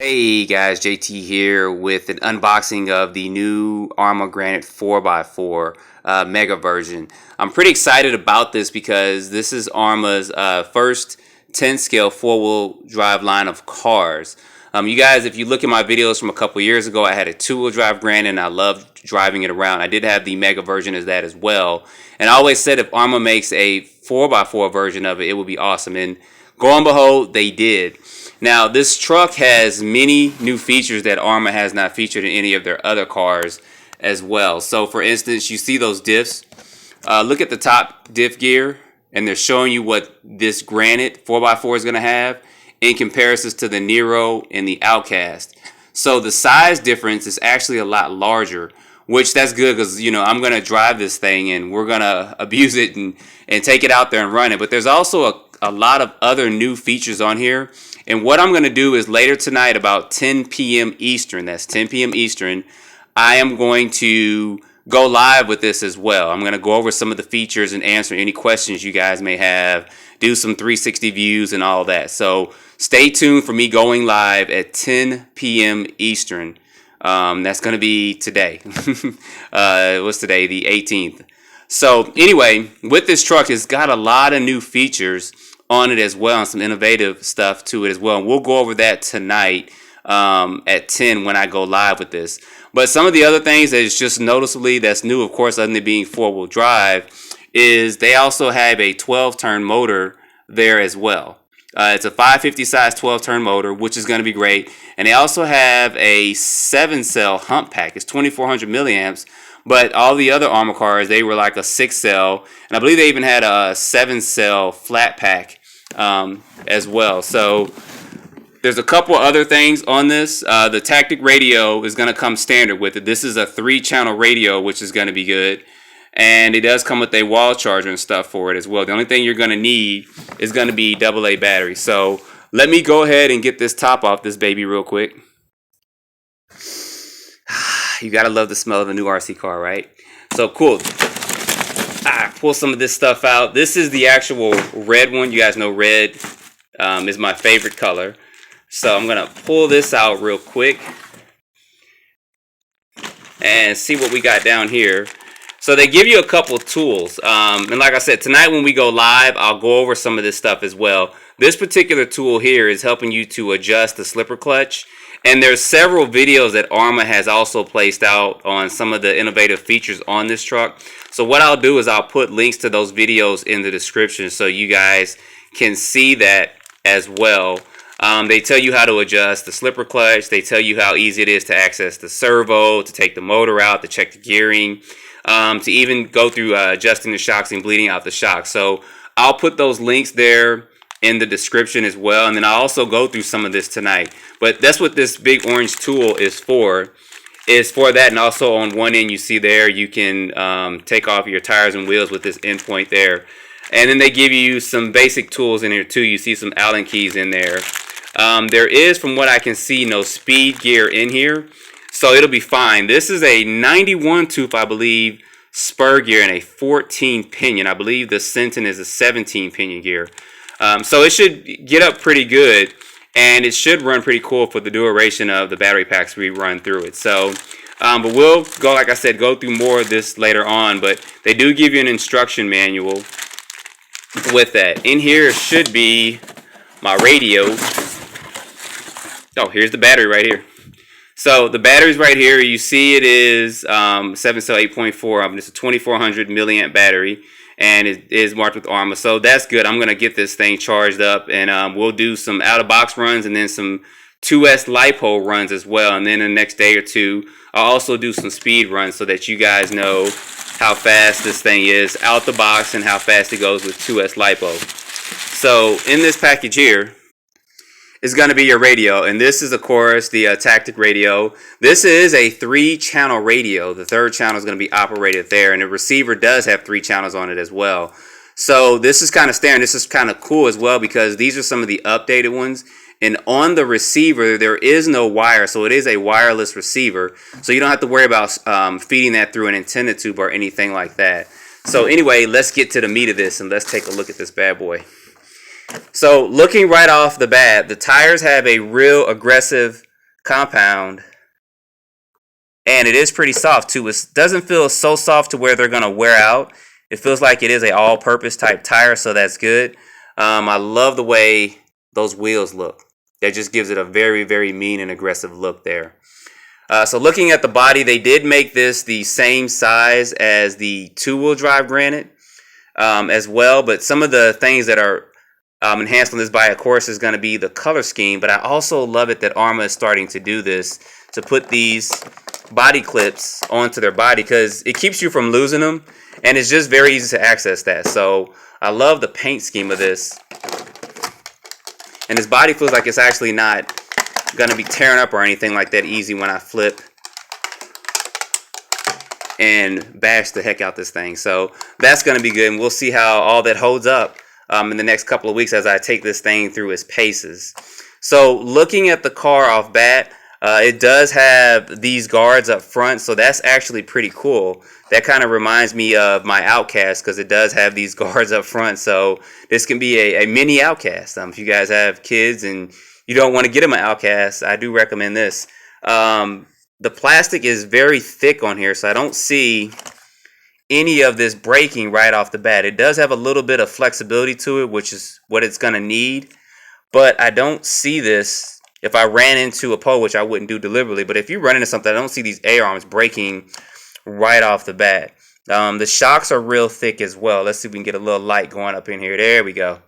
Hey guys, JT here with an unboxing of the new Arrma GRANITE 4x4 Mega version. I'm pretty excited about this because this is Arrma's first 10 scale 4-wheel drive line of cars. You guys, if you look at my videos from a couple years ago, I had a 2-wheel drive GRANITE and I loved driving it around. I did have the Mega version as that as well. And I always said if Arrma makes a 4x4 version of it, it would be awesome. And lo and behold, they did. Now, this truck has many new features that Arrma has not featured in any of their other cars as well. So, for instance, you see those diffs. Look at the top diff gear, and they're showing you what this GRANITE 4x4 is going to have in comparison to the Nero and the Outcast. So, the size difference is actually a lot larger, which that's good because, you know, I'm going to drive this thing and we're going to abuse it and take it out there and run it. But there's also a lot of other new features on here. And what I'm going to do is later tonight about 10 p.m. Eastern, that's 10 p.m. Eastern, I am going to go live with this as well. I'm going to go over some of the features and answer any questions you guys may have, do some 360 views and all that. So stay tuned for me going live at 10 p.m. Eastern. That's going to be today. What's today? The 18th. So anyway, with this truck, it's got a lot of new features on it as well and some innovative stuff to it as well. And we'll go over that tonight at 10 when I go live with this. But some of the other things that is just noticeably that's new, of course, other than it being 4-wheel drive, is they also have a 12-turn motor there as well. It's a 550 size 12-turn motor, which is going to be great. And they also have a 7-cell hump pack. It's 2400 milliamps. But all the other Arrma cars, they were like a 6-cell. And I believe they even had a 7-cell flat pack as well. So there's a couple other things on this. The tactic radio is going to come standard with it. This is a 3-channel radio, which is going to be good. And it does come with a wall charger and stuff for it as well. The only thing you're going to need is going to be AA battery. So let me go ahead and get this top off this baby real quick. You gotta love the smell of a new RC car, right? So cool. Pull some of this stuff out. This is the actual red one. You guys know red is my favorite color. So I'm gonna pull this out real quick and see what we got down here. So they give you a couple tools. And like I said, tonight when we go live, I'll go over some of this stuff as well. This particular tool here is helping you to adjust the slipper clutch. And there's several videos that Arrma has also placed out on some of the innovative features on this truck. So what I'll do is I'll put links to those videos in the description so you guys can see that as well. They tell you how to adjust the slipper clutch. They tell you how easy it is to access the servo, to take the motor out, to check the gearing, to even go through adjusting the shocks and bleeding out the shocks. So I'll put those links there in the description as well, and then I'll also go through some of this tonight. But that's what this big orange tool is for that. And also on one end you see there you can take off your tires and wheels with this end point there. And then they give you some basic tools in here too. You see some Allen keys in there. There is, from what I can see, no speed gear in here, so it'll be fine. This is a 91 tooth, I believe, spur gear and a 14 pinion. I believe the Sentin is a 17 pinion gear. So it should get up pretty good, and it should run pretty cool for the duration of the battery packs we run through it. So, but we'll go, like I said, go through more of this later on, but they do give you an instruction manual with that. In here should be my radio. Oh, here's the battery right here. So the battery's right here. You see it is 7-cell 8.4. It's a 2400 milliamp battery. And it is marked with Arrma, so that's good. I'm gonna get this thing charged up, and we'll do some out-of-box runs and then some 2S LiPo runs as well. And then the next day or two, I'll also do some speed runs so that you guys know how fast this thing is out the box and how fast it goes with 2S LiPo. So in this package here is going to be your radio, and this is of course the tactic radio. This is a 3-channel radio. The 3rd channel is going to be operated there, and the receiver does have 3 channels on it as well. So this is kind of standard. This is kind of cool as well because these are some of the updated ones. And on the receiver there is no wire, so it is a wireless receiver, so you don't have to worry about feeding that through an antenna tube or anything like that. So anyway, let's get to the meat of this and let's take a look at this bad boy. So looking right off the bat, the tires have a real aggressive compound, and it is pretty soft too. It doesn't feel so soft to where they're gonna wear out. It feels like it is a all-purpose type tire, so that's good. I love the way those wheels look. That just gives it a very, very mean and aggressive look there. So looking at the body, they did make this the same size as the two-wheel drive Granite as well, but some of the things that are enhanced on this bike, of course, is going to be the color scheme. But I also love it that Arrma is starting to do this, to put these body clips onto their body, because it keeps you from losing them, and it's just very easy to access that. So I love the paint scheme of this, and this body feels like it's actually not going to be tearing up or anything like that easy when I flip and bash the heck out this thing. So that's going to be good, and we'll see how all that holds up in the next couple of weeks as I take this thing through its paces. So looking at the car off bat, it does have these guards up front, so that's actually pretty cool. That kind of reminds me of my Outcast, because it does have these guards up front, so this can be a mini Outcast. If you guys have kids and you don't want to get them an Outcast, I do recommend this. The plastic is very thick on here, so I don't see any of this breaking right off the bat. It does have a little bit of flexibility to it, which is what it's going to need, but I don't see this. If I ran into a pole, which I wouldn't do deliberately, but if you run into something, I don't see these A-arms breaking right off the bat. The shocks are real thick as well. Let's see if we can get a little light going up in here. There we go.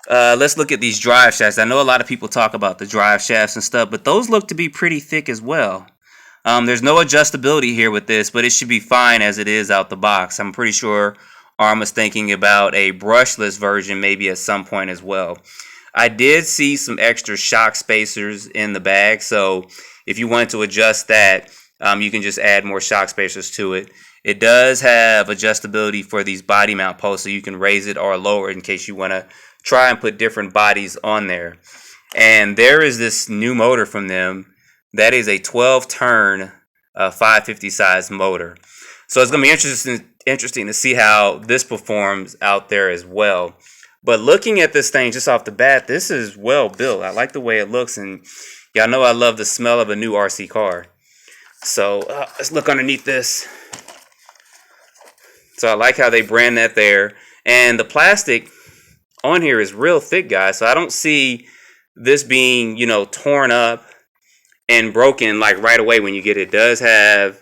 Let's look at these drive shafts. I know a lot of people talk about the drive shafts and stuff, but those look to be pretty thick as well. There's no adjustability here with this, but it should be fine as it is out the box. I'm pretty sure Arrma's thinking about a brushless version maybe at some point as well. I did see some extra shock spacers in the bag, so if you wanted to adjust that, you can just add more shock spacers to it. It does have adjustability for these body mount posts, so you can raise it or lower it in case you want to try and put different bodies on there. And there is this new motor from them. That is a 12-turn 550 size motor. So it's going to be interesting to see how this performs out there as well. But looking at this thing just off the bat, this is well built. I like the way it looks, and y'all know I love the smell of a new RC car. So let's look underneath this. So I like how they brand that there. And the plastic on here is real thick, guys. So I don't see this being, torn up and broken like right away when you get it. It does have,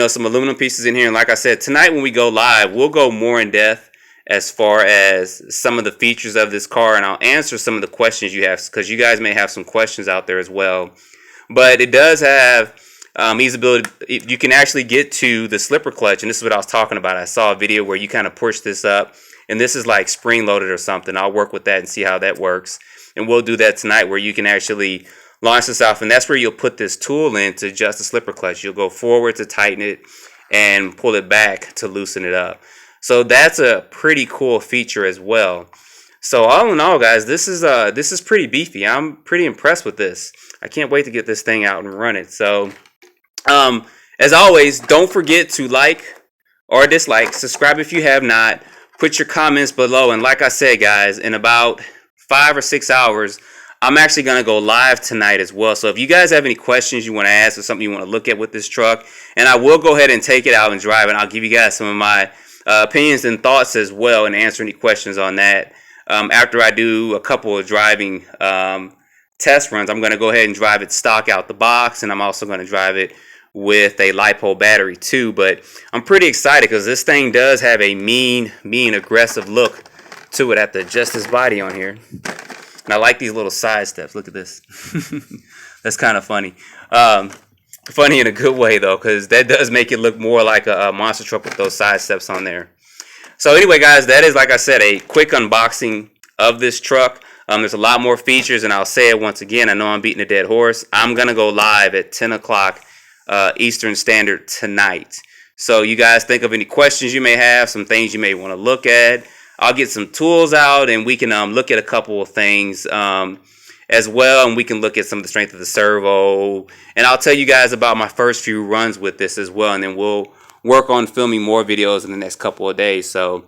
some aluminum pieces in here. And like I said, tonight when we go live, we'll go more in depth as far as some of the features of this car, and I'll answer some of the questions you have, because you guys may have some questions out there as well. But it does have easy ability. You can actually get to the slipper clutch, and this is what I was talking about. I saw a video where you kind of push this up, and this is like spring loaded or something. I'll work with that and see how that works, and we'll do that tonight, where you can actually launch this off, and that's where you'll put this tool in to adjust the slipper clutch. You'll go forward to tighten it and pull it back to loosen it up. So that's a pretty cool feature as well. So all in all, guys, this is pretty beefy. I'm pretty impressed with this. I can't wait to get this thing out and run it. So as always, don't forget to like or dislike, subscribe if you have not, put your comments below. And like I said, guys, in about 5 or 6 hours, I'm actually going to go live tonight as well. So if you guys have any questions you want to ask or something you want to look at with this truck, and I will go ahead and take it out and drive it. I'll give you guys some of my opinions and thoughts as well, and answer any questions on that. After I do a couple of driving test runs, I'm going to go ahead and drive it stock out the box, and I'm also going to drive it with a LiPo battery too. But I'm pretty excited because this thing does have a mean, aggressive look to it. I have to adjust this body on here. And I like these little side steps. Look at this. That's kind of funny. Funny in a good way, though, because that does make it look more like a monster truck with those side steps on there. So anyway, guys, that is, like I said, a quick unboxing of this truck. There's a lot more features, and I'll say it once again. I know I'm beating a dead horse. I'm going to go live at 10 o'clock Eastern Standard tonight. So you guys think of any questions you may have, some things you may want to look at. I'll get some tools out, and we can look at a couple of things as well, and we can look at some of the strength of the servo. And I'll tell you guys about my first few runs with this as well, and then we'll work on filming more videos in the next couple of days. So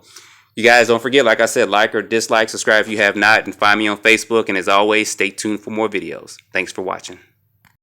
You guys don't forget, like I said, like or dislike, subscribe if you have not, and find me on Facebook. And as always, stay tuned for more videos. Thanks for watching.